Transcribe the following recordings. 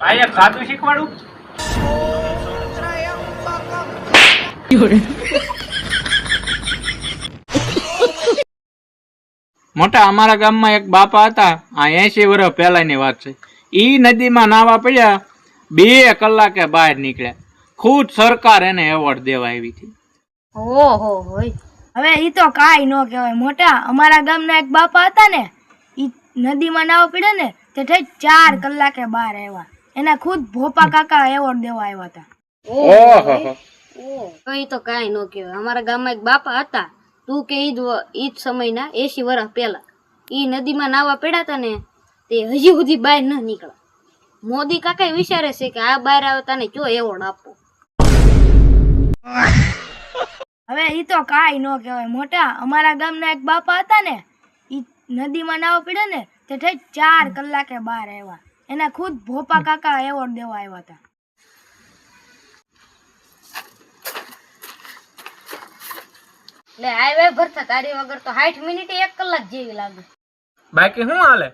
ભાઈ એક સાદું શીખવાડું. મોટા અમારા ગામમાં એક બાપા હતા. આ 80 વર્ષ પહેલાની વાત છે. ઈ નદીમાં નાવા પડ્યા, 2 કલાકે બહાર નીકળ્યા. ખુદ સરકાર એને એવોર્ડ દેવા આવી હતી. ઓહો હોય. હવે ઈ તો કાઈ ન કહેવાય મોટા. અમારા ગામના એક બાપા હતા ને, ઈ નદીમાં નાવા પડ્યા ને તે 4 કલાકે બહાર આવ્યા. એના ખુદ ભોપા કાકા એવોર્ડ દેવા આવ્યા હતા. ઓહો. કઈ તો કાઈ ન કહેવાય. અમારા ગામમાં એક બાપા હતા, તું કે ઈ જ સમયના 80 વર્ષ પહેલા ઈ નદીમાં નાવા પડ્યા હતા ને તે હજી સુધી બહાર ન નીકળ્યા. મોદી કાકા વિચારે છે કે આ બહાર આવે તને કયો એવોર્ડ આપવો. હવે ઈ તો કાઈ ન કહેવાય મોટા. અમારા ગામના એક બાપા હતા ને, ઈ નદીમાં નાવા પડ્યા ને તે 4 કલાકે બહાર આવ્યા. એના ખુદ ભોપા કાકા એવોર્ડ દેવા આવ્યા હતા. એટલે હાઈવે ભરતા તારી વગર તો 60 મિનિટે 1 કલાક જેવી લાગે. બાકી શું હાલે?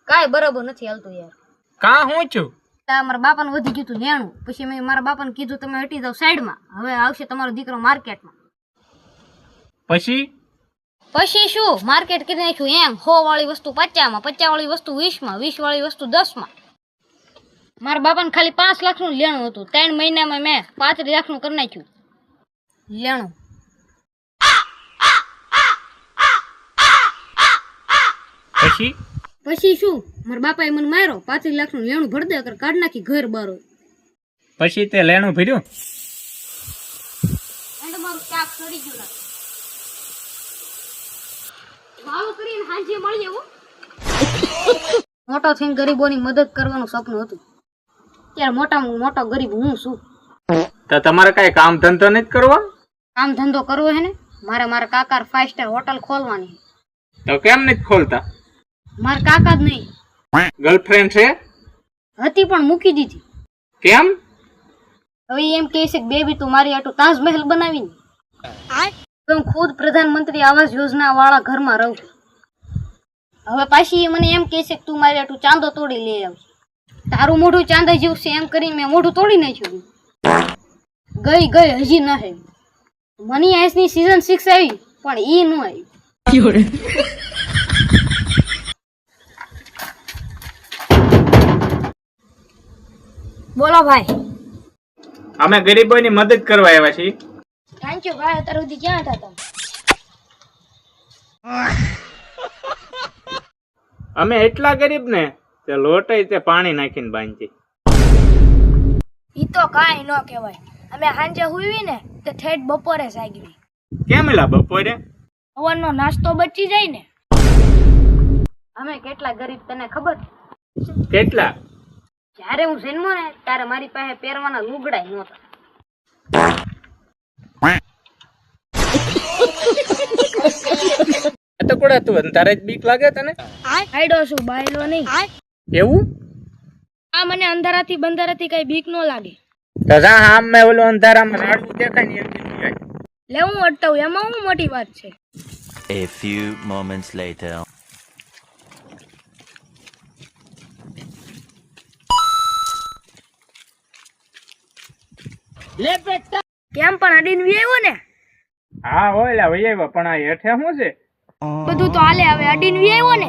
કાઈ બરાબર નથી હાલતું યાર. કા હું છું? મારા બાપાને વધી ગયું હતું 90. પછી મેં મારા બાપાને કીધું તમે હટી જાવ સાઈડમાં, હવે આવશે તમારો દીકરો માર્કેટમાં. પછી શું માર્કેટ કરી નાખ્યું એમ. 100 વાળી વસ્તુ 50માં, 50 વાળી વસ્તુ 20માં, 20 વાળી વસ્તુ 10માં. મારા બાપાને ખાલી 5 લાખનું લેણું હતું. 3 મહિનામાં મેં 35 લાખનું કરી નાખ્યું લેણું. પછી શું મારા બાપાએ મને માર્યો. 35 લાખનું લેણું ભર દે કર કાઢ નાખી ઘર બારો. પછી તે લેણું ભર્યું? એન્ડ મારું ચાક સડી ગયું લાગે. વાવ કરીને હાંજે મળી આવો. મોટો થઈને ગરીબોની મદદ કરવાનું સપનું હતું. ત્યારે મોટામાં મોટો ગરીબ હું છું. તો તમારે કઈ કામ ધંધો નથી કરવા? કામ ધંધો કરવો હે ને મારે. મારા કાકા 5 સ્ટાર હોટલ ખોલવાની. તો કેમ નથી ખોલતા? મારા કાકા જ નહીં. ગર્લફ્રેન્ડ છે? હતી પણ મૂકી દીધી. કેમ? હવે એમ કહે છે કે બેબી તું મારી આટું તાજમહેલ બનાવીને હું ખુદ પ્રધાનમંત્રી આવાસ યોજના વાળા ઘરમાં રહું છું. હવે પાછી મને એમ કહે છે કે તું મારી આટું ચાંદો તોડી લઈ આવશે. તારું મોઢું ચાંદા જેવું છે એમ કરીને મેં મોઢું તોડી નાખ્યું. ગઈ હજી ન આવી. મની આઈસની સીઝન 6 આવી પણ ઈ ન આવી. બોલો ભાઈ. અમે ગરીબોની મદદ કરવા આવ્યા છીએ. થેન્ક યુ ભાઈ. અત્યાર સુધી ક્યાં હતા તમે? અમે એટલા ગરીબ ને તે લોટય તે પાણી નાખીને બાંધી. ઈ તો કાઈ ન કહેવાય. અમે સાંજે હુઈ ને તે ઠેઠ બપોરે જાગવી. કેમ એલા બપોરે? સવારનો નાસ્તો બચી જાય ને. અમે કેટલા ગરીબ તને ખબર? કેટલા? જ્યારે હું જન્મો ને ત્યારે મારી પાસે પહેરવાના લુગડા નહોતા. તો કોડા તું અંધારે જ બીક લાગે તને? આઈડો છું બાયલો નહીં. એવું? આ મને અંધારાથી બંધારાથી કઈ બીક ન લાગે. તો જા આમ મે ઓલો અંધારામાં રાડું દેખાય ને એમ કીધું જાય. લે હું અટકાવું એમાં હું મોટી વાત છે. A few moments later. લે બેટા કેમ પણ અડીને વી આવ્યો ને? હા હોય લા વઈ આવ્યો પણ આ હેઠે શું છે? બધું તો હાલે. હવે અડીને વી આવ્યો ને.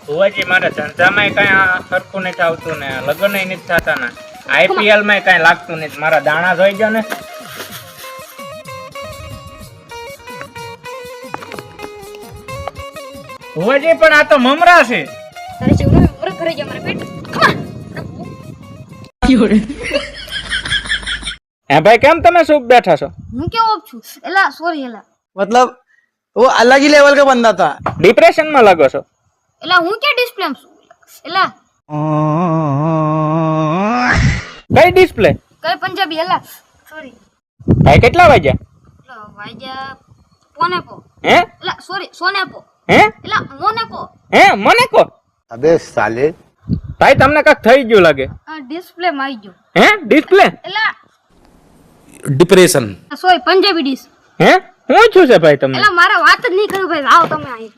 ભુવાજી મારા ધંધામાં કઈ સરખું નથી આવતું ને લગ્ન નથી થતા ને IPL માં કઈ લાગતું નથી. મારા દાણા જોઈ ગયો ને. ભુવાજી પણ આ તો મમરા છે. તારે જીવનો પૂરો કરી જા મારા પેટ. હે ભાઈ કેમ તમે સુખ બેઠા છો? હું કેવો છું? એલા સોરી એલા. मतलब वो अलग ही लेवल का बंदा था. ડિપ્રેશન માં લાગો છો? એલા હું કે ડિસ્પ્લે છું? એલા કઈ ડિસ્પ્લે? કઈ પંજાબી એલા સોરી. ભાઈ કેટલા વાગ્યા? એલા વાગ્યા પોને પો. હે? એલા સોરી સોને પો. હે? એલા મોને પો. હે મને કો? अबे साले. ભાઈ તમને કાક થઈ ગયું લાગે. આ ડિસ્પ્લે માં આવી ગયો. હે ડિસ્પ્લે? એલા ડિપ્રેશન. સોય પંજાબી ડીશ. હે હું છું છે ભાઈ તમને એટલે મારા વાત જ નહીં કરું ભાઈ, આવો તમે અહીં.